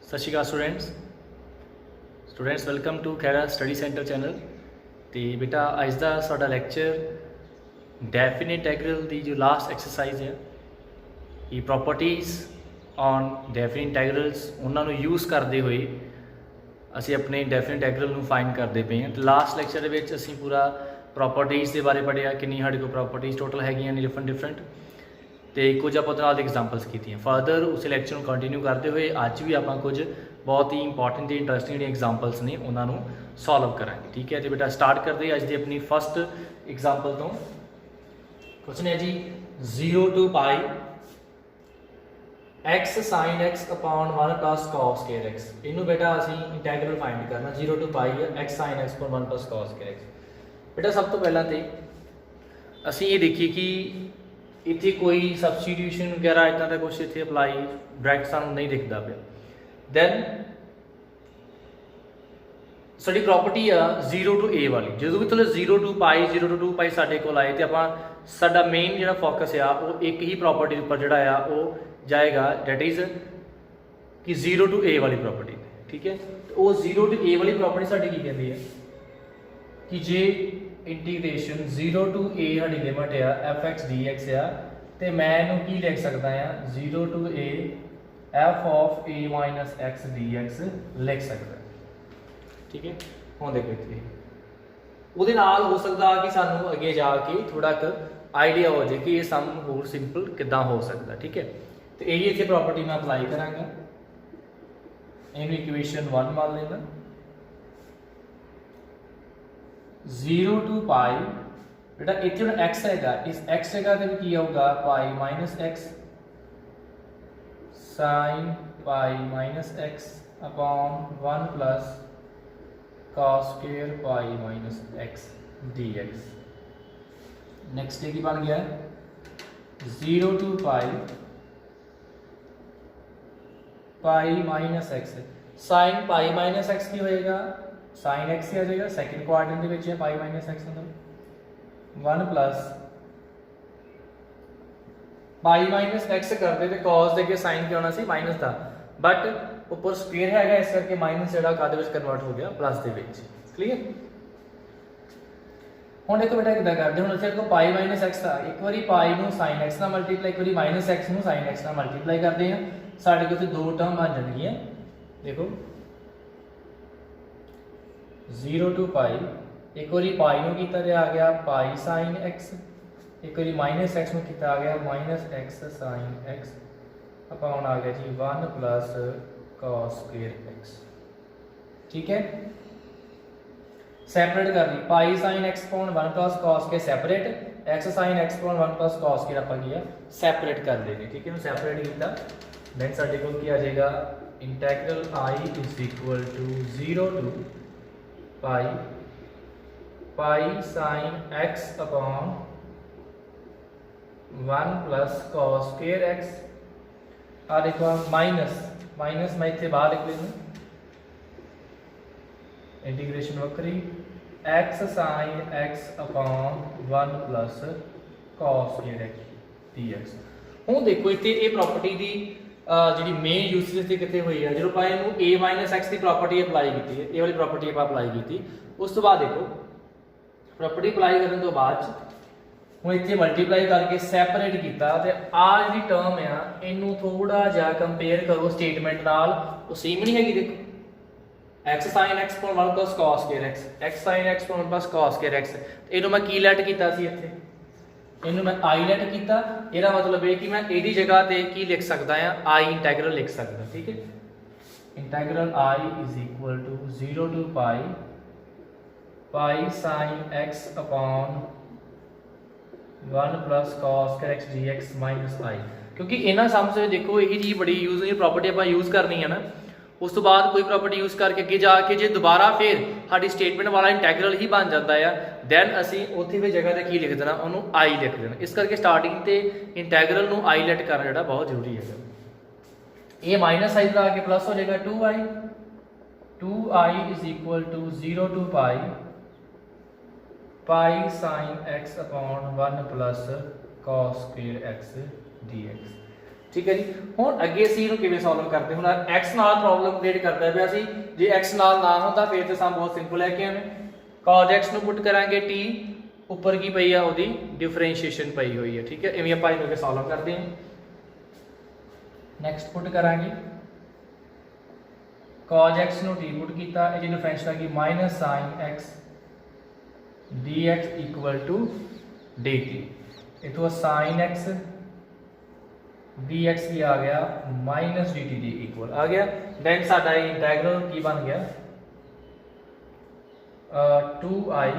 सत श्री अकाल students welcome to Khaira study centre channel. तो बेटा अज का साडा लैक्चर डेफिनेट इंटैग्रल की जो लास्ट एक्सरसाइज है ये प्रॉपर्टीज़ ऑन डेफिनेट इंटैग्रल्स उन्होंने यूज़ करते हुए असी अपने डेफिनेट इंटैग्रल को फाइंड करते पे हैं। तो लास्ट लैक्चर के असी पूरा प्रॉपर्टीज़ के बारे पढ़िया कि साढ़े को प्रॉपर्टीज़ टोटल है डिफरेंट तो कुछ आप एग्जाम्पल्स की फर्दर उस लैक्चर को कंटिन्यू करते हुए अज भी आप कुछ बहुत ही इंपॉर्टेंट इंटरस्टिंग एग्जाम्पल्स ने उन्होंने सॉल्व करा। ठीक है, तो बेटा स्टार्ट करते अज की अपनी फस्ट एग्जाम्पल तो क्वेश्चन है जी 0 to pi x sin x upon 1 plus cos square x। इनू बेटा असी इंटैग्रल फाइंड करना 0 to pi x sin x upon 1 plus cos square x। बेटा सब तो पहला तो असी ये देखिए कि इतने कोई सबस्टिट्यूशन वगैरह इतना का कुछ इतने अप्लाई डायरैक्ट सानू नहीं दिखता पे। दैन साडी प्रॉपर्टी आ 0 to a वाली जो भी थोड़े 0 to पाई 0 to 2 पाई साडे कोल आए तो आप साडा मेन जो फोकस आ वो एक ही प्रॉपर्टी पर जोड़ा आ वो जाएगा डेट इज़ कि 0 to a वाली प्रॉपर्टी। ठीक है, तो वो 0 to a वाली प्रॉपर्टी साडी की कहती है कि जे इंटीग्रेशन 0 to a साडी लिमिट आ f(x) dx आ तो मैं इनू की लिख सकता हाँ 0 to a f of a minus x dx लिख सकता। ठीक है, हम देखो इतने वो हो सकता कि सानू अगे जाके थोड़ा आइडिया हो जाए कि ये सम होर सिंपल किदा हो सकता। ठीक है, तो यही इतने प्रॉपर्टी मैं अप्लाई कराँगा। इन इक्वेशन 1 मान लेना 0 to पाई बेटा इतने जो x है इस x जगह पे की आऊगा pi minus x sine pi minus x upon 1 plus cos square pi minus x dx। Next की बन गया 0 to pi pi minus x sine pi minus x की होएगा साइन एक्स ही आ जाएगा सैकेंड क्वाड्रेंट के पाई माइनस एक्स मतलब 1 plus pi minus x करते तो कॉस दे के साइन क्या होना सी माइनस था बट ऊपर स्क्वायर है इस करके माइनस जो कन्वर्ट हो गया प्लस के। क्लीयर हम देखो बेटा कितना करते हैं हम को पाई माइनस एक्स था एक बार पाई को साइन एक्स ना मल्टीप्लाई एक बार माइनस एक्स को साइन एक्स ना मल्टीप्लाई करते हैं साढ़े को दो टर्म बन जाएगी। देखो 0 to पाई एक बार पाई को किया आ गया पाई साइन एक्स एक बार माइनस एक्स में किया आ गया minus x sine x upon आ गया जी 1 प्लस cos स्क्वायर एक्स। ठीक है, सेपरेट कर ली pi sine x upon 1 plus cos के separate x sine x upon 1 plus cos के आप किया सेपरेट कर देंगे। ठीक है, सेपरेट किया दैन साडे कोल की आ जाएगा integral I is equal to 0 to pi pi sine x upon 1 plus cos square x आ देखो माइनस माइनस मैं इतने बाहर लिख लेना इंटीग्रेशन वक्री x sine x upon 1 plus cos square x dx। हूँ देखो इतने ये प्रॉपर्टी की जी मेन यूसेज कितने हुई है जो आप a माइनस एक्स की प्रॉपर्टी अप्लाई की है ये वाली प्रॉपर्टी आप अप्लाई की उस तो बाद देखो प्रॉपर्टी अप्लाई करने तो बाद हूँ इतने मल्टीप्लाई करके सैपरेट किया आ जी टर्म आ इनू थोड़ा जा कंपेयर करो स्टेटमेंट नाल वो सेम नहीं हैगी। देखो x sine x upon 1 plus cos square x sine x upon 1 plus cos square x इनू मैं की लैट किया इतने इनू मैं आई लैट किया यदा मतलब है कि मैं यदी जगह पे की लिख सकता हाँ आई इंटैग्रल लिख सकता। ठीक है, integral I is equal to 0 to pi pi sine x upon 1 plus cos square x dx minus I क्योंकि इन्होंने सम से देखो यही चीज़ बड़ी यूज हुई प्रॉपर्टी आप यूज़ करनी है ना उस तो बाद कोई प्रॉपर्टी यूज़ करके अगे जाके जो दोबारा फिर साड़ी स्टेटमेंट वाला इंटैग्रल ही बन जाता है दैन असी उत्थे भी जगह की लिख देना उन्होंने आई लिख देना इस करके स्टार्टिंग ते इंटैग्रल को आई लैट करना जो बहुत जरूरी है। ये माइनस आई ला के प्लस हो जाएगा 2i is equal to 0 to pi pi sine x upon 1 plus cos square x dx। ठीक है जी। हुण अगे असीं इहनूं किवें सॉल्व करते, हुण x नाल प्रॉब्लम क्रिएट करदा पिया सी, जे x नाल ना हुंदा फिर तो सम बहुत सिंपल है कि cos x नूं पुट करांगे t उपर की पई आ उहदी डिफरेंशिएशन पई हुई है, ठीक है। इवें आपां इहनूं सॉल्व करते हैं। नैक्सट पुट करांगे cos x नूं t पुट कीता, इहदी डिफरेंशिएशन आ गई minus sin x dx equal to dt, इथों sin x dx की आ गया माइनस dt के इक्वल आ गया। दैन साडा इंटैग्रल की बन गया 2i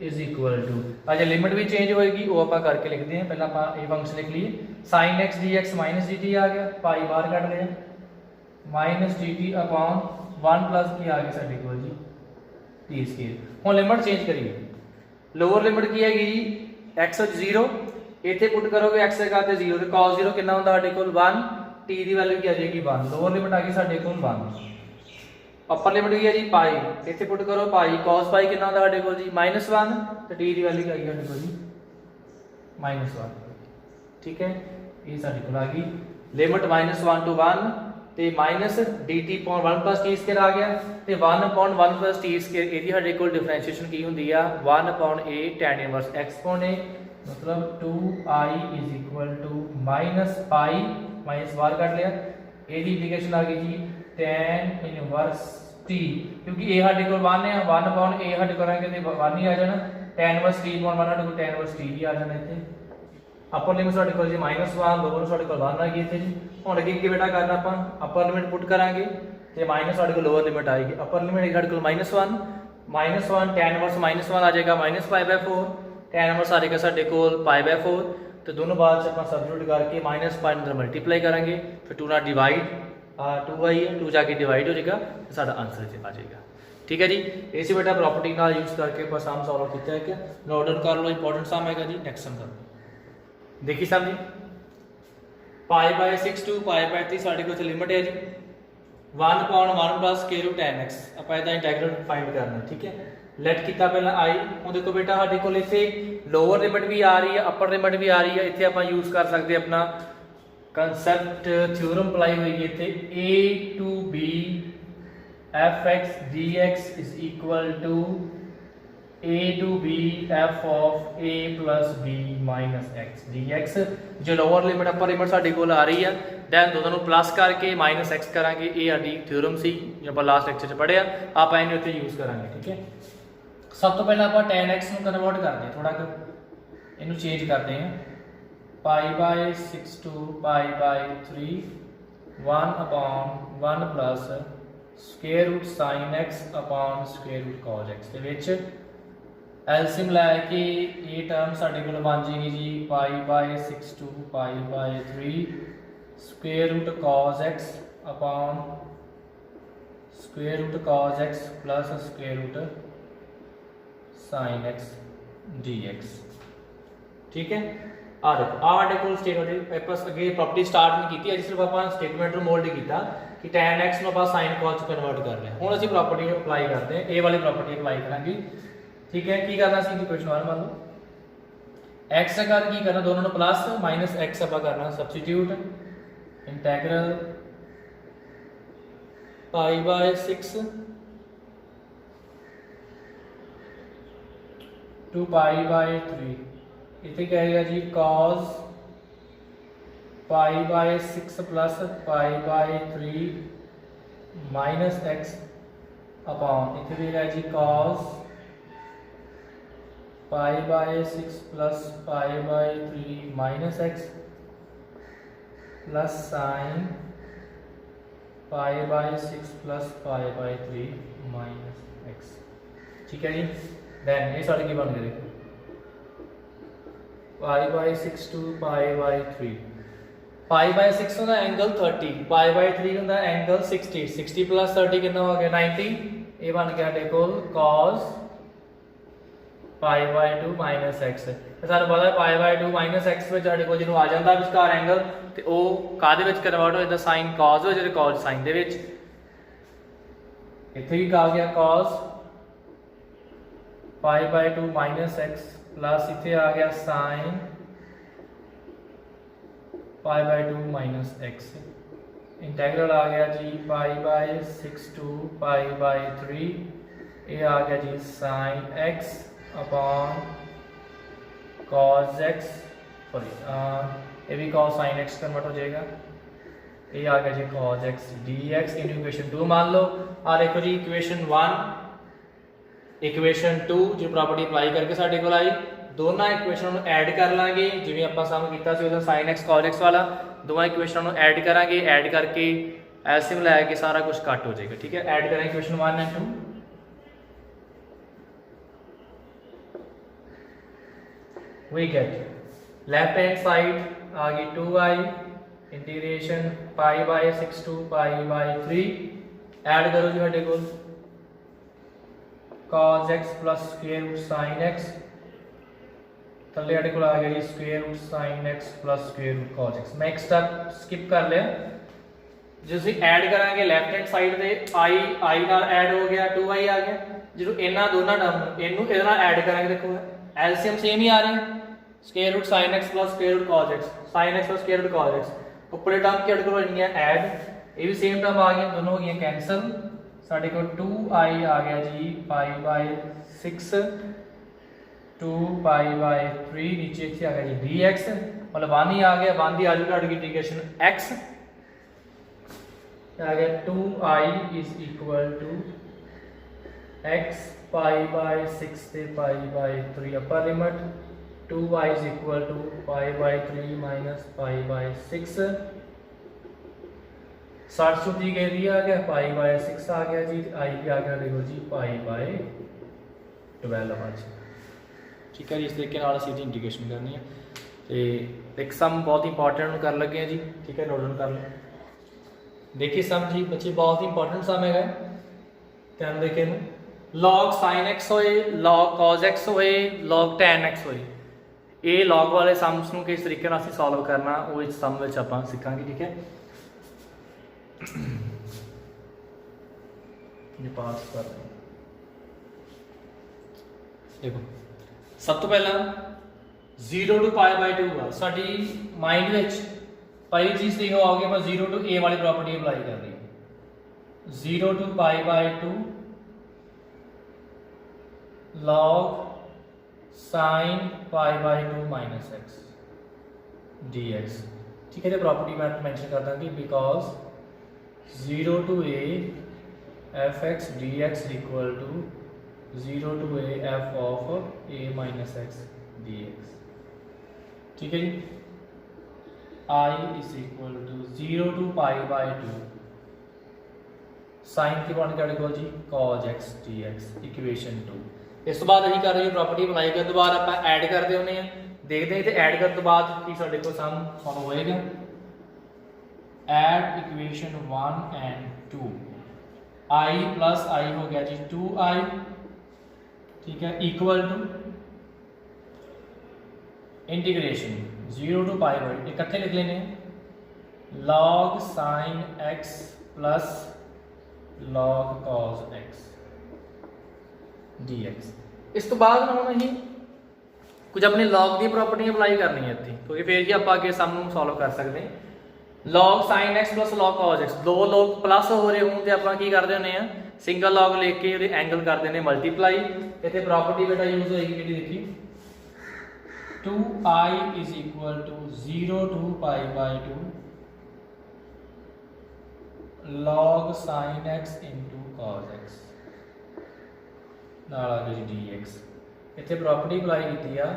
इज इक्वल टू, अच्छा लिमिट भी चेंज होएगी वो आप करके लिखते हैं। पहले आप ये फंक्शन लिख लिए sin x dx minus dt आ गया, पाई बाहर कट लिया, माइनस dt अपॉन 1 प्लस की आ गया साडे कोल जी t स्क्वायर। हुण लिमिट चेंज करिए, लोअर लिमिट की हैगी जी x 0, इत्थे पुट करोगे x का ते 0 ते cos 0 कितना हुंदा साडे कोल 1, t दी वैल्यू की आ जाएगी 1, लोअर लिमिट आ गई साडे कोल 1। अपर लिमिट की है जी पाई, इत्थे पुट करो पाई, cos पाई कितना हुंदा साडे कोल जी -1 ते t दी वैल्यू की आ गई साडे कोल जी -1, ठीक है। ये साडे कोल आ गई लिमिट -1 टू 1 ते minus dt upon 1 plus t square आ गया ते 1 अपॉन 1 प्लस t स्क्वायर, इहदी साडे कोल डिफरेंशिएशन की हुंदी आ 1 upon a tan inverse x upon a, मतलब 2i is equal to minus pi, minus बाहर काट लिया, ए दी इंटीग्रेशन आ गई जी tan इनवर्स t, क्योंकि a साडे कोल 1 है, 1 अपॉन a साडे कोल आएगा ते 1 ही आ जाना, tan इनवर्स t अपॉन 1 साडे कोल tan इनवर्स t ही आ जाना इत्थे। अपर लिमिट साडे कोल जी -1, लोअर साडे कोल 1 आ गई इत्थे जी। हुण अगे की बेटा करना आपां अपर लिमिट पुट करांगे ते माइनस साडे कोल लोअर लिमिट आएगी, अपर लिमिट साडे कोल -1 tan इनवर्स -1 आ जाएगा -π/4, tan इनवर्स आ जाएगा साडे कोल π/4, तो दोनों बाद से आपां सब्स्टिट्यूट करके -π अंदर मल्टीप्लाई करांगे, फिर 2 नाल डिवाइड 2i है, 2 जाके डिवाइड हो जाएगा तो साडा आंसर आ जाएगा, ठीक है जी। इस बेटा प्रॉपर्टी नाल यूज करके आपां सम सॉल्व कीता है क्या, नोट कर लो, इंपॉर्टेंट सम हैगा जी। नेक्स्ट सम कर देखिए सम जी, π/6 टू π/3 साडे कोल लिमिट है जी 1 upon 1 plus square root tan x, आपां इहदा इंटीग्रल फाइंड करना, ठीक है। लेट किया पहला आई, हुण देखो बेटा साडे कोल इत्थे लोअर लिमिट भी आ रही है, अपर लिमिट भी आ रही है, इत्थे आपां यूज कर सकते अपना कंसैप्ट थ्योरम अप्लाई होई है इत्थे a to b fx dx is equal to a to b f of a plus b minus x dx। जो लोअर लिमिट अपर लिमिट साडे कोल आ रही है, दैन दोनों नूं प्लस करके माइनस x करांगे, ये साडी थ्योरम सी जो आपां लास्ट लेक्चर च पढ़िया, आपां इहनूं इत्थे यूज करांगे, ठीक है। सब तो पहले आप tan x नूं कन्वर्ट करते हैं, थोड़ा इनू चेंज करते हैं, π/6 to π/3 1 upon 1 plus square root sin x upon square root cos x दे विच एलसीएम लैके ये टर्म साडे कोल बन जाएगी जी π/6 to π/3 square root cos x upon square root cos x plus square root sin x dx, ठीक है। आ देखो आडे कोल स्टेटमेंट पेपर्स अगे प्रॉपर्टी स्टार्ट नहीं की, सिर्फ आप स्टेटमेंट मोल्ड किया कि tan x ਨੂੰ ਆਪਾਂ sin cos ਚ ਕਨਵਰਟ ਕਰ ਲਿਆ। ਹੁਣ ਅਸੀਂ प्रॉपर्टी अप्लाई करते हैं, a वाली प्रॉपर्टी अप्लाई करांगे, ठीक है। की करना सी क्वेश्चन वन मान लो x का की करना, दोनों ਨੂੰ प्लस माइनस x ਆਪਾਂ करना सब्स्टिट्यूट, इंटीग्रल π/6 टू π/3, इतने कहेगा जी cos π/6 plus π/3 minus x upon इतने देगा जी cos π/6 plus π/3 minus x plus sin π/6 plus π/3 minus x, ठीक है जी। दैन ये सारे की बन गए देखो π/6 टू π/3, π/6 होता एंगल 30, π/3 होता एंगल 60, 60 प्लस 30 कितना हो गया 90, ये बन गया देखो cos π/2 माइनस x। तो सानू पता है π/2 माइनस x में साडे कोल जिन्हों आ जाता विचकार एंगल ते वो कादे विच कन्वर्ट हो जाता sin cos हो जाता cos sin दे विच, इत्थे भी आ गया cos π/2 माइनस x प्लस इतने आ गया sin pi by 2 minus x. Integral आ गया जी pi by 6 to pi by 3, ये आ गया जी sine x upon cos x, sorry ये भी कॉस साइन एक्स कन्वर्ट हो जाएगा, ये आ गया जी cos x d x. In equation 2 मान लो। और देखो जी इक्वेशन 1 इक्वेशन 2 जो प्रॉपर्टी अप्लाई करके साढ़े को आई, दोनों इक्वेशन ਨੂੰ ਐਡ कर ਲਾਂਗੇ ਜਿਵੇਂ ਆਪਾਂ ਸਮ ਕੀਤਾ ਸੀ ਉਹਦਾ sin x cos x ਵਾਲਾ, ਦੋਵਾਂ ਇਕੁਏਸ਼ਨ ਨੂੰ ਐਡ ਕਰਾਂਗੇ, ਐਡ ਕਰਕੇ ਐਲਸੀਐਮ ਲੈ ਕੇ ਸਾਰਾ ਕੁਝ ਕੱਟ ਹੋ ਜਾਏਗਾ। ਠੀਕ ਹੈ, ਐਡ ਕਰਾਂਗੇ equation 1 and 2। we get left hand side आ गई 2i integration pi by 6 to pi by 3, add करो जी ਸਾਡੇ ਕੋਲ cos x plus square root sin x, थले ਸਾਡੇ ਕੋਲ आ गया जी square root sin x plus square root cos x। मैं एक स्टेप स्किप कर लिया, जो ਅਸੀਂ ऐड करांगे लेफ्ट हैंड साइड ਤੇ i ਨਾਲ ऐड हो गया 2i आ गया, ਜਦੋਂ ਇਹਨਾਂ ਦੋਨਾਂ ਟਰਮ ਇਹਨੂੰ ਇਹਦੇ ਨਾਲ ऐड करांगे देखो एलसीएम सेम ही आ रही है, square root sin x plus square root cos x, sin x plus square root cos x, ऊपर टर्म की अड़ हो जाएंगे ऐड, ये भी सेम टर्म आ गई, दोनों हो गई कैंसल। साढ़े को 2i आ गया जी पाई बाय 6 2 पाई बाय 3, नीचे आ गया जी dx, मतलब 1 ही आ गया, 1 की आजू की इंटीग्रेशन x आ गया 2i is equal to x pi by 6 से pi by 3 upper limit, 2y is equal to pi by 3 minus pi by 6, 60 दी गई दी आ गया पाई बाय 6 आ गया जी, i भी आ गया देखो जी पाई बाय 12 आ जी। ठीक है जी, इस तरीके नाल असीं इंटीग्रेशन करनी है ते एक सम बहुत इंपॉर्टेंट कर लगे हैं जी। ठीक है, नोट डाउन कर लो। देखिए सम जी बच्चे बहुत ही इंपॉर्टेंट सम है, ध्यान देखे log sin x होए, log cos x होए, log tan x होए, ये log वाले सम्स ਨੂੰ किस तरीके ਨਾਲ ਅਸੀਂ ਸੋਲਵ ਕਰਨਾ ਉਹ ਇਸ ਸਮ ਵਿੱਚ ਆਪਾਂ ਸਿੱਖਾਂਗੇ। ठीक है, ये पास कर रहे हैं। देखो सब तो पहला 0 टू पाई बाय 2 ਆ ਸਾਡੀ ਮਾਈਂਡ ਵਿੱਚ ਪਹਿਲੀ ਚੀਜ਼ ਤੇ ਹੋ ਆਉਗੀ, ਆਪਾਂ 0 टू a वाली प्रॉपर्टी अप्लाई कर रही है। 0 to pi by 2 log sin pi by 2 minus x dx। ठीक है, तो प्रॉपर्टी मैं मेंशन कर दूंगी because 0 to a f x d x equal to 0 to a f of a minus x d x. ठीक है जी, i is equal to 0 to pi by 2 sine की बन के जी cos x dx इक्वेशन 2। इस तो बाद अभी कर रही प्रॉपर्टी अप्लाई करने तो बाद आप ऐड करते होने देखते हैं, तो ऐड करने तो बाद की साडे को सम सॉल्व होएगा। Add equation 1 and 2, i plus i हो गया जी 2i। ठीक है, equal to integration 0 to pi by इकट्ठे लिख लेने log sin x plus log cos x dx। इस तो बाद हम अहीं कुछ अपने log की प्रॉपर्टी अप्लाई करनी है इत्थे, क्योंकि फिर ही आप आगे सम नूं सॉल्व कर सकते हैं। log sin x plus log cos x, दो log प्लस हो रहे हों तो आप की करते होने हैं सिंगल log लेके उहदे एंगल कर देने मल्टीप्लाई। इत्थे प्रॉपर्टी बेटा यूज होएगी किहड़ी देखी 2i is equal to 0 to pi by 2 log sin x into cos x नाल आ गई dx। इत्थे प्रॉपर्टी अप्लाई की आ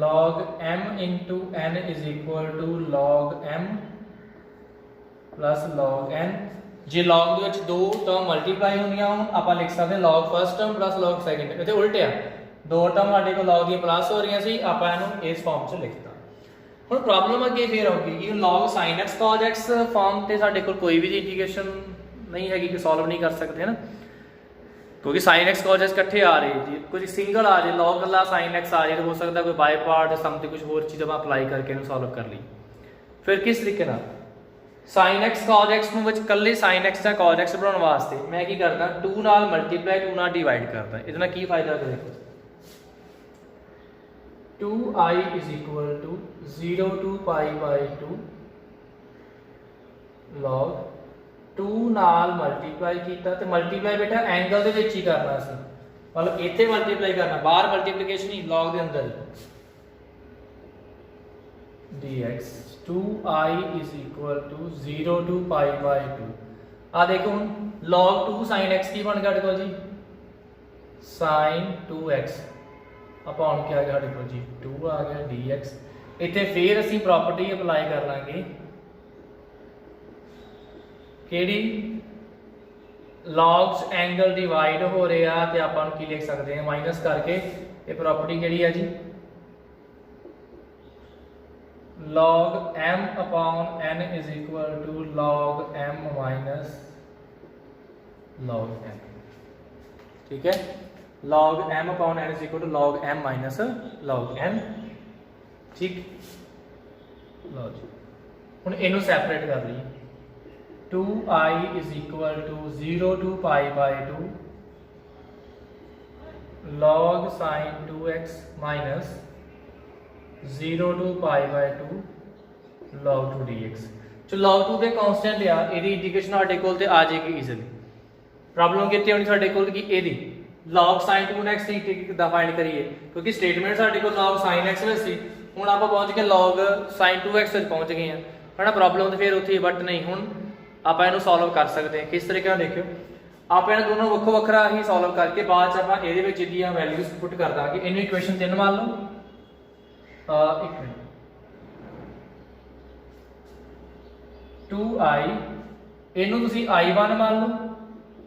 log m into n is equal to log m plus log n। जे log ਦੇ ਵਿੱਚ दो टर्म मल्टीप्लाई होंदियां होण ਆਪਾਂ लिख सकते हैं log first term plus log second term. इत्थे उल्टे आ दो टर्म ਸਾਡੇ ਕੋਲ log ਦੀਆਂ प्लस हो रही सी, ਆਪਾਂ ਇਹਨੂੰ ਇਸ ਫਾਰਮ 'ਚ ਲਿਖਤਾ। ਹੁਣ प्रॉब्लम ਅੱਗੇ ਫੇਰ ਆਉਗੀ ਕਿ log sin x cos x form ਤੇ ਸਾਡੇ ਕੋਲ ਕੋਈ ਵੀ ਇੰਟੀਗ੍ਰੇਸ਼ਨ नहीं हैगी कि सॉल्व नहीं कर सकते है ना, क्योंकि sin x cos x इकट्ठे आ रहे जी, कुछ सिंगल आ जाए log वाला sin x आ जाए तो हो सकता है कोई बाय पार्ट समथिंग कुछ और चीज़ अप्लाई करके सॉल्व कर ली। फिर किस तरीके ना sin x cos x ਨੂੰ ਵਿੱਚ ਕੱਲੇ sin x ਜਾਂ cos x ਬਣਾਉਣ ਵਾਸਤੇ ਮੈਂ ਕੀ ਕਰਦਾ 2 ਨਾਲ ਮਲਟੀਪਲਾਈ 2 ਨਾਲ ਡਿਵਾਈਡ ਕਰਦਾ। ਇਹਦੇ ਨਾਲ ਕੀ ਫਾਇਦਾ ਦੇਖੋ 2i is equal to 0 to pi by 2 log 2 ਨਾਲ ਮਲਟੀਪਲਾਈ ਕੀਤਾ ਤੇ ਮਲਟੀਪਲਾਈ ਬੇਟਾ ਐਂਗਲ ਦੇ ਵਿੱਚ ਹੀ ਕਰਨਾ ਸੀ, मतलब ਇੱਥੇ ਮਲਟੀਪਲਾਈ ਕਰਨਾ, ਬਾਹਰ ਮਲਟੀਪਲੀਕੇਸ਼ਨ ਨਹੀਂ, log ਦੇ ਅੰਦਰ dx 2i is equal to 0 to pi by 2 ਆ ਦੇਖੋ ਹੁਣ log 2 sin x ਕੀ ਬਣ ਗਿਆ ਸਾਡੇ ਕੋਲ ਜੀ sin 2x अपॉन क्या आ गया ਸਾਡੇ ਕੋਲ ਜੀ 2 ਆ ਗਿਆ dx। ਇੱਥੇ ਫੇਰ ਅਸੀਂ ਪ੍ਰੋਪਰਟੀ ਅਪਲਾਈ ਕਰ ਲਾਂਗੇ ਕਿਹੜੀ logs angle divide ਹੋ ਰਿਹਾ ਤੇ ਆਪਾਂ ਨੂੰ ਕੀ ਲਿਖ ਸਕਦੇ ਹਾਂ ਮਾਈਨਸ ਕਰਕੇ ਇਹ ਪ੍ਰੋਪਰਟੀ ਕਿਹੜੀ ਹੈ ਜੀ log m upon n is equal to log m minus log n, ठीक है, log m upon n is equal to log m minus log n, ठीक। लो जी ਹੁਣ ਇਹਨੂੰ ਸੈਪਰੇਟ ਕਰ ਲਈਏ 2i is equal to 0 to pi by 2 log sin 2x minus 0 to pi by 2 log 2 dx। जो log 2 ਦੇ constant ਆ ਇਹਦੀ integration ਸਾਡੇ ਕੋਲ ਤੇ ਆ ਜਾਏਗੀ ਈਜ਼ੀਲੀ। ਪ੍ਰੋਬਲਮ ਕਿੱਥੇ ਹੋਣੀ ਸਾਡੇ ਕੋਲ ਕਿ ਇਹਦੀ log sin 2x ਦੀ ਕਿੱਦਾਂ ਫਾਈਂਡ ਕਰੀਏ ਕਿਉਂਕਿ ਸਟੇਟਮੈਂਟ ਸਾਡੇ ਕੋਲ log sin x ਵਿੱਚ ਸੀ, ਹੁਣ ਆਪਾਂ ਪਹੁੰਚ ਕੇ log sin 2x ਵਿੱਚ ਪਹੁੰਚ ਗਏ ਆ ਹਨਾ। ਪ੍ਰੋਬਲਮ ਤੇ ਫਿਰ ਉੱਥੇ ਬਟ ਨਹੀਂ, ਹੁਣ ਆਪਾਂ ਇਹਨੂੰ ਸੋਲਵ ਕਰ ਸਕਦੇ ਹਾਂ ਕਿਸ ਤਰੀਕੇ ਨਾਲ ਦੇਖਿਓ ਆਪਾਂ ਇਹਨਾਂ ਦੋਨੋਂ ਵੱਖੋ ਵੱਖਰਾ ਹੀ ਸੋਲਵ ਕਰਕੇ ਬਾਅਦ ਚ ਆਪਾਂ ਇਹਦੇ ਵਿੱਚ ਇਹਦੀਆਂ ਵੈਲਿਊਜ਼ ਪੁੱਟ ਕਰ ਦਾਂਗੇ। ਇਹਨੂੰ ਇਕੁਏਸ਼ਨ 3 ਮੰਨ ਲਓ, ਇੱਕ ਮਿੰਟ 2i ਇਹਨੂੰ ਤੁਸੀਂ i1 ਮੰਨ ਲਓ,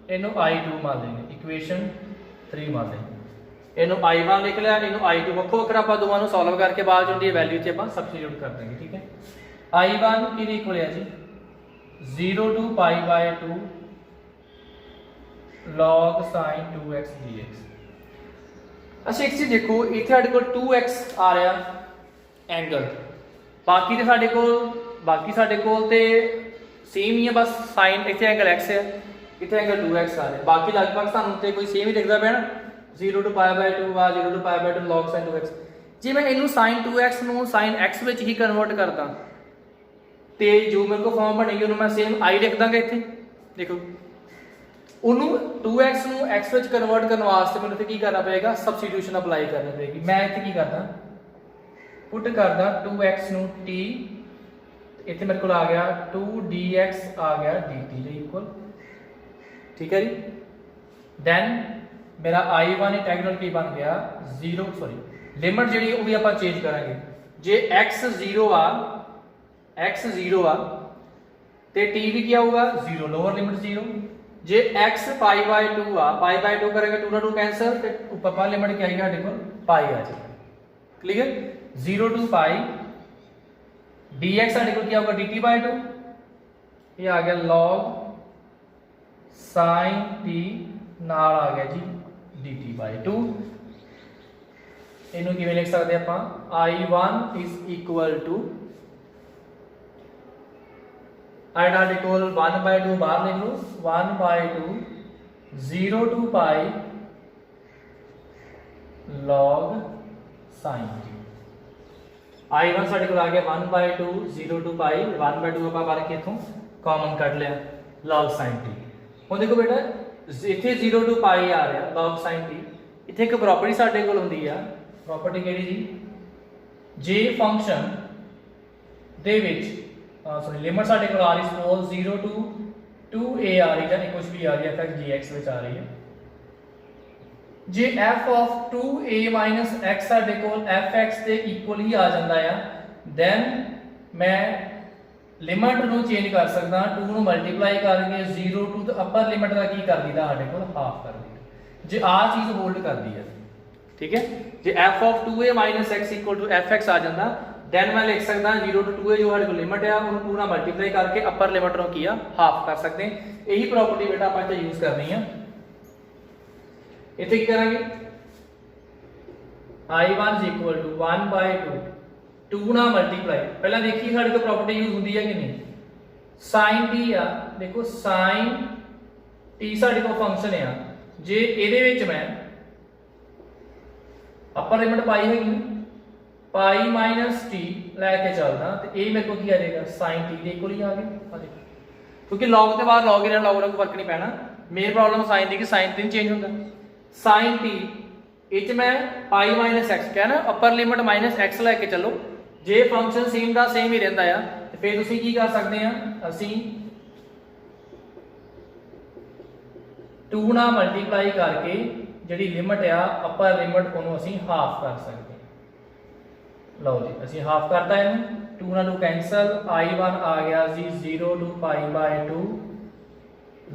ਇਹਨੂੰ i2 ਮੰਨ ਲੈਣਾ, ਇਕੁਏਸ਼ਨ 3 ਮੰਨ ਲੈਣਾ। ਇਹਨੂੰ i1 ਲਿਖ ਲਿਆ, ਇਹਨੂੰ i2 ਵੱਖੋ ਵੱਖਰਾ ਆਪਾਂ ਦੋਵਾਂ ਨੂੰ ਸੋਲਵ ਕਰਕੇ ਬਾਅਦ ਚ ਉਹਦੀ ਵੈਲਿਊ 'ਚ ਆਪਾਂ ਸਬਸਟੀਟਿਊਟ ਕਰ ਦਾਂਗੇ, ਠੀਕ ਹੈ। i1 ਕਿਹਦੇ ਇਕੁਅਲ ਹੈ ਜੀ 0 to pi by 2 log sin 2x dx। अच्छा एक चीज देखो इतने साडे कोल 2x आ रहा एंगल, बाकी ते साडे कोल ते सेम ही है, बस sin इतने एंगल x है, इतने एंगल 2x आ रहा, बाकी लगभग सानू ते कोई सेम ही दिखदा पिया ना 0 to pi by 2 वा 0 to pi by 2 log sin 2x। जे मैं इनू sin 2x ਨੂੰ sin x ਵਿੱਚ ਹੀ ਕਨਵਰਟ ਕਰਦਾ ਤੇ ਜੋ ਮੇਰੇ ਕੋਲ ਫਾਰਮ ਬਣੇਗੀ ਉਹਨੂੰ ਮੈਂ ਸੇਮ i ਲਿਖ ਦਾਂਗਾ ਇੱਥੇ। ਦੇਖੋ ਉਹਨੂੰ 2x ਨੂੰ x ਵਿੱਚ ਕਨਵਰਟ ਕਰਨ ਵਾਸਤੇ ਮੈਨੂੰ ਇੱਥੇ ਕੀ ਕਰਨਾ ਪਏਗਾ ਸਬਸਟੀਟਿਊਸ਼ਨ ਅਪਲਾਈ ਕਰਨੀ ਪਏਗੀ। ਮੈਂ ਇੱਥੇ ਕੀ ਕਰਦਾ ਪੁੱਟ ਕਰਦਾ 2x ਨੂੰ t, ਇੱਥੇ ਮੇਰੇ ਕੋਲ ਆ ਗਿਆ 2dx ਆ ਗਿਆ dt ਦੇ ਇਕੁਅਲ, ਠੀਕ ਹੈ ਜੀ। ਦੈਨ ਮੇਰਾ i1 ਇੰਟੈਗਰਲ ਕੀ ਬਣ ਗਿਆ 0 ਸੌਰੀ ਲਿਮਟ ਜਿਹੜੀ ਉਹ ਵੀ ਆਪਾਂ ਚੇਂਜ ਕਰਾਂਗੇ। ਜੇ x 0 ਆ x 0 आ ते t भी क्या होगा 0, लोअर लिमिट 0। जे x pi by 2 आ pi by 2 करेगा 2 ना 2 कैंसिल ते ऊपर लिमिट क्या आएगा देखो pi आ जाएगा, क्लियर। 0 to pi dx साडे को क्या होगा dt by 2, ये आ गया log sin t नाल आ गया जी dt by 2। इनू किवें लिख सकते हैं ਆਪਾਂ i1 is equal to Aida equal 1 by 2 बाहर लिख लो 1 by 2 0 to pi log sin t। i1 साडे कोल आ गया 1 by 2 0 to pi 1 by 2 ਆਪਾਂ ਬਾਹਰ ਕਿਥੋਂ ਕਾਮਨ ਕੱਢ ਲਿਆ log sin t। ਹੁਣ ਦੇਖੋ ਬੇਟਾ ਇੱਥੇ 0 to pi ਆ ਰਿਹਾ log sin t, ਇੱਥੇ ਇੱਕ ਪ੍ਰੋਪਰਟੀ ਸਾਡੇ ਕੋਲ ਹੁੰਦੀ ਆ, ਪ੍ਰੋਪਰਟੀ ਕਿਹੜੀ ਜੀ ਜੇ ਫੰਕਸ਼ਨ ਦੇ ਵਿੱਚ सॉरी लिमिट साडे कोल आ रही सपोज 0 to 2a आ रही है, कुछ भी आ रही है f dx ਵਿੱਚ ਆ ਰਹੀ ਹੈ। ਜੇ f of 2a minus x ਸਾਡੇ ਕੋਲ fx ਦੇ ਇਕੁਅਲ ਹੀ ਆ ਜਾਂਦਾ ਆ, ਦੈਨ ਮੈਂ ਲਿਮਟ ਨੂੰ ਚੇਂਜ ਕਰ ਸਕਦਾ 2 ਨੂੰ ਮਲਟੀਪਲਾਈ ਕਰਕੇ 0 to the ਅਪਰ ਲਿਮਟ ਦਾ ਕੀ ਕਰ ਦਿੱਤਾ ਸਾਡੇ ਕੋਲ ਹਾਫ ਕਰ ਦਿੱਤਾ, ਜੇ ਆ ਚੀਜ਼ ਹੋਲਡ ਕਰਦੀ ਹੈ, ਠੀਕ ਹੈ। ਜੇ f of 2a minus x equal to fx ਆ ਜਾਂਦਾ देन मैं लिख सकता 0 to 2 जो हमारे को लिमिट है उन्हें पूरा मल्टीप्लाई करके अपर लिमिट नो किया हाफ कर सकते हैं। यही प्रॉपर्टी बेटा आप इत्थे यूज करनी है। इत्थे की करेंगे i1 is equal to 1 by 2 2 ना मल्टीप्लाई, पहला देखिए साडी को प्रॉपर्टी यूज होंदी है कि नहीं sin t आ, देखो sin t साडी को फंक्शन है, जे इहदे विच मैं अपर लिमिट पाई हैगी ਪਾਈ ਮਾਈਨਸ ਟੀ ਲੈ ਕੇ ਚੱਲਦਾ ਤੇ ਇਹ ਮੇਰੇ ਕੋਲ ਕੀ ਆ ਜਾਏਗਾ sin t ਦੇ ਇਕੁਅਲ ਹੀ ਆ ਗਿਆ। ਕਿਉਂਕਿ log ਦੇ ਬਾਅਦ log ਇਹਨਾਂ log ਦਾ ਕੋਈ ਫਰਕ ਨਹੀਂ ਪੈਣਾ। ਮੇਨ ਪ੍ਰੋਬਲਮ sin ਦੀ ਕਿ sin ਤੇ ਚੇਂਜ ਹੁੰਦਾ। sin t ਇਹ ਚ ਮੈਂ ਪਾਈ ਮਾਈਨਸ x ਕਿਹਾ ਨਾ, ਅਪਰ ਲਿਮਿਟ ਮਾਈਨਸ x ਲੈ ਕੇ ਚੱਲੋ। ਜੇ ਫੰਕਸ਼ਨ ਸੇਮ ਦਾ ਸੇਮ ਹੀ ਰਹਿੰਦਾ ਆ ਤੇ ਫਿਰ ਤੁਸੀਂ ਕੀ ਕਰ ਸਕਦੇ ਆ, ਅਸੀਂ 2 ਨਾਲ ਮਲਟੀਪਲਾਈ ਕਰਕੇ ਜਿਹੜੀ ਲਿਮਿਟ ਆ ਅਪਰ ਲਿਮਿਟ ਉਹਨੂੰ ਅਸੀਂ ਹਾਫ ਕਰ ਸਕਦੇ ਹਾਂ। ਲਓ ਜੀ ਅਸੀਂ ਹਾਫ ਕਰਤਾ ਇਹਨੂੰ, 2 ਨਾਲ 2 ਕੈਂਸਲ, i1 ਆ ਗਿਆ ਜੀ 0 to pi/2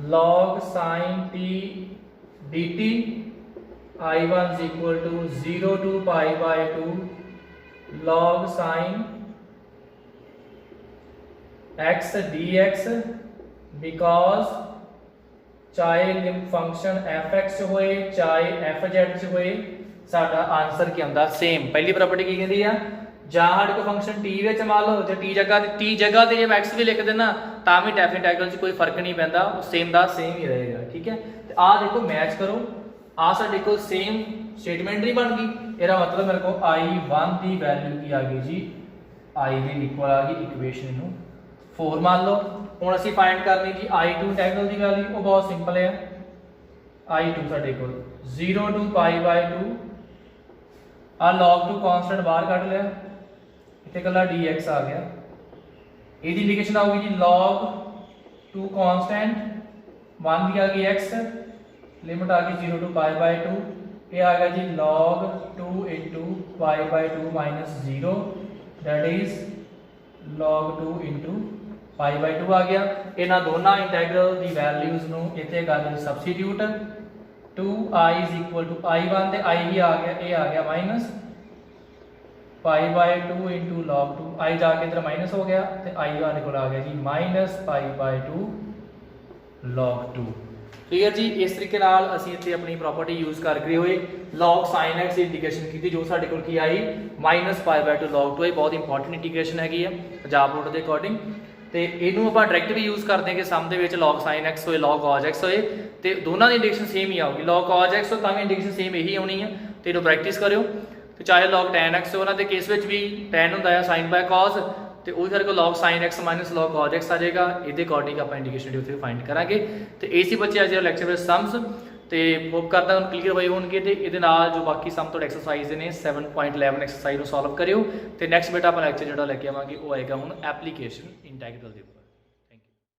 log sin t dt, i1 is equal to 0 to pi/2 log sin x dx, because ਚਾਹੇ ਫੰਕਸ਼ਨ fx ਹੋਏ ਚਾਹੇ fz ਹੋਏ ਸਾਡਾ ਆਨਸਰ ਕੀ ਆਉਂਦਾ ਸੇਮ। ਪਹਿਲੀ ਪ੍ਰੋਪਰਟੀ ਕੀ ਕਹਿੰਦੀ ਆ, ਜਾਂ ਸਾਡੇ ਕੋਲ ਫੰਕਸ਼ਨ t ਵਿੱਚ ਮੰਨ ਲਓ, ਜੇ t ਜਗ੍ਹਾ ਤੇ ਜੇ x ਵੀ ਲਿਖ ਦੇਣਾ ਤਾਂ ਵੀ ਡੈਫੀਨਿਟ ਇੰਟੈਗਰਲ 'ਚ ਕੋਈ ਫਰਕ ਨਹੀਂ ਪੈਂਦਾ, ਉਹ ਸੇਮ ਦਾ ਸੇਮ ਹੀ ਰਹੇਗਾ। ਠੀਕ ਹੈ, ਤੇ ਆਹ ਦੇਖੋ ਮੈਚ ਕਰੋ, ਆਹ ਸਾਡੇ ਕੋਲ ਸੇਮ ਸਟੇਟਮੈਂਟ ਨਹੀਂ ਬਣ ਗਈ। ਇਹਦਾ ਮਤਲਬ ਮੇਰੇ ਕੋਲ i1 ਦੀ ਵੈਲਿਊ ਕੀ ਆ ਗਈ ਜੀ, i ਦੇ ਇਕੁਅਲ ਆ ਗਈ। ਇਕੁਏਸ਼ਨ ਨੂੰ 4 ਮੰਨ ਲਓ। ਹੁਣ ਅਸੀਂ ਫਾਈਂਡ ਕਰਨੀ ਜੀ i2 ਇੰਟੈਗਰਲ ਦੀ ਵੈਲਿਊ, ਉਹ ਬਹੁਤ ਸਿੰਪਲ ਹੈ। i2 ਸਾਡੇ ਕੋਲ 0 to pi/2 ਆ log 2 ਕਾਂਸਟੈਂਟ ਬਾਹਰ ਕੱਢ ਲਿਆ, ਇੱਥੇ ਕੱਲਾ dx ਆ ਗਿਆ। ਇਹਦੀ ਇੰਡੀਕੇਸ਼ਨ ਆਊਗੀ ਜੀ log 2 ਕਾਂਸਟੈਂਟ 1 ਦੀ ਆ ਗਈ x, ਲਿਮਿਟ ਆ ਗਈ 0 to pi/2, ਇਹ ਆ ਗਿਆ ਜੀ log 2 into pi/2 minus 0, that is log 2 into pi/2 ਆ ਗਿਆ। ਇਹਨਾਂ ਦੋਨਾਂ ਇੰਟੈਗਰਲ ਦੀ ਵੈਲਿਊਜ਼ ਨੂੰ ਇੱਥੇ ਕਰ ਦਿਓ substitute, 2i is equal to i1 ਤੇ i ਵੀ ਆ ਗਿਆ, ਇਹ ਆ ਗਿਆ minus pi/2 into log 2, i ਜਾ ਕੇ ਇਧਰ ਮਾਈਨਸ ਹੋ ਗਿਆ ਤੇ i ਸਾਡੇ ਕੋਲ ਆ ਗਿਆ ਜੀ ਮਾਈਨਸ pi/2 log 2। ਕਲੀਅਰ ਜੀ। ਇਸ ਤਰੀਕੇ ਨਾਲ ਅਸੀਂ ਇੱਥੇ ਆਪਣੀ ਪ੍ਰੋਪਰਟੀ ਯੂਜ਼ ਕਰਕੇ ਹੋਏ log sin x ਦੀ ਇੰਟੀਗ੍ਰੇਸ਼ਨ ਕੀਤੀ, ਜੋ ਸਾਡੇ ਕੋਲ ਕੀ ਆਈ ਮਾਈਨਸ pi/2 log 2। ਇਹ ਬਹੁਤ ਇੰਪੋਰਟੈਂਟ ਇੰਟੀਗ੍ਰੇਸ਼ਨ ਹੈਗੀ ਆ ਪੰਜਾਬ ਬੋਰਡ ਦੇ ਅਕੋਰਡਿੰਗ, ਤੇ ਇਹਨੂੰ ਆਪਾਂ ਡਾਇਰੈਕਟ ਵੀ ਯੂਜ਼ ਕਰਦੇ ਹਾਂ ਕਿ ਸਮ ਦੇ ਵਿੱਚ log sin x ਹੋਏ log cos x ਹੋਏ ਤੇ ਦੋਨਾਂ ਦੀ ਇੰਡੀਕੇਸ਼ਨ ਸੇਮ ਹੀ ਆਊਗੀ। log cos x ਤਾਂ ਵੀ ਇੰਡੀਕੇਸ਼ਨ ਸੇਮ ਇਹੀ ਆਉਣੀ ਹੈ, ਤੇ ਇਹਨੂੰ ਪ੍ਰੈਕਟਿਸ ਕਰਿਓ। ਤੇ ਚਾਹੇ log tan x ਉਹਨਾਂ ਦੇ ਕੇਸ ਵਿੱਚ ਵੀ tan ਹੁੰਦਾ ਹੈ sin by cos, ਤੇ ਉਹੀ ਸਾਡੇ ਕੋਲ log sin x minus log cos x ਆ ਜਾਏਗਾ। ਇਹਦੇ ਅਕੋਰਡਿੰਗ ਆਪਾਂ ਇੰਡੀਕੇਸ਼ਨ ਦੀ ਉੱਥੇ ਫਾਈਂਡ ਕਰਾਂਗੇ। ਤੇ ਏਸੀ ਬੱਚੇ ਅੱਜ ਦਾ ਲੈਕਚਰ ਵਿੱਚ ਸਮਸ ਤੇ ਹੋਪ ਕਰਦਾ ਹੁਣ ਕਲੀਅਰ ਹੋਏ ਹੋਣਗੇ। ਤੇ ਇਹਦੇ ਨਾਲ ਜੋ ਬਾਕੀ ਸਮ ਤੁਹਾਡੇ ਐਕਸਰਸਾਈਜ਼ ਨੇ 7.11 ਐਕਸਰਸਾਈਜ਼ ਨੂੰ ਸੋਲਵ ਕਰਿਓ। ਤੇ ਨੈਕਸਟ ਬੇਟਾ ਆਪਾਂ ਲੈਕਚਰ ਜਿਹੜਾ ਲੈ ਕੇ ਆਵਾਂਗੇ ਉਹ ਆਏਗਾ ਹੁਣ ਐਪਲੀਕੇਸ਼ਨ ਇੰਟੈਗਰਲ ਦੇ।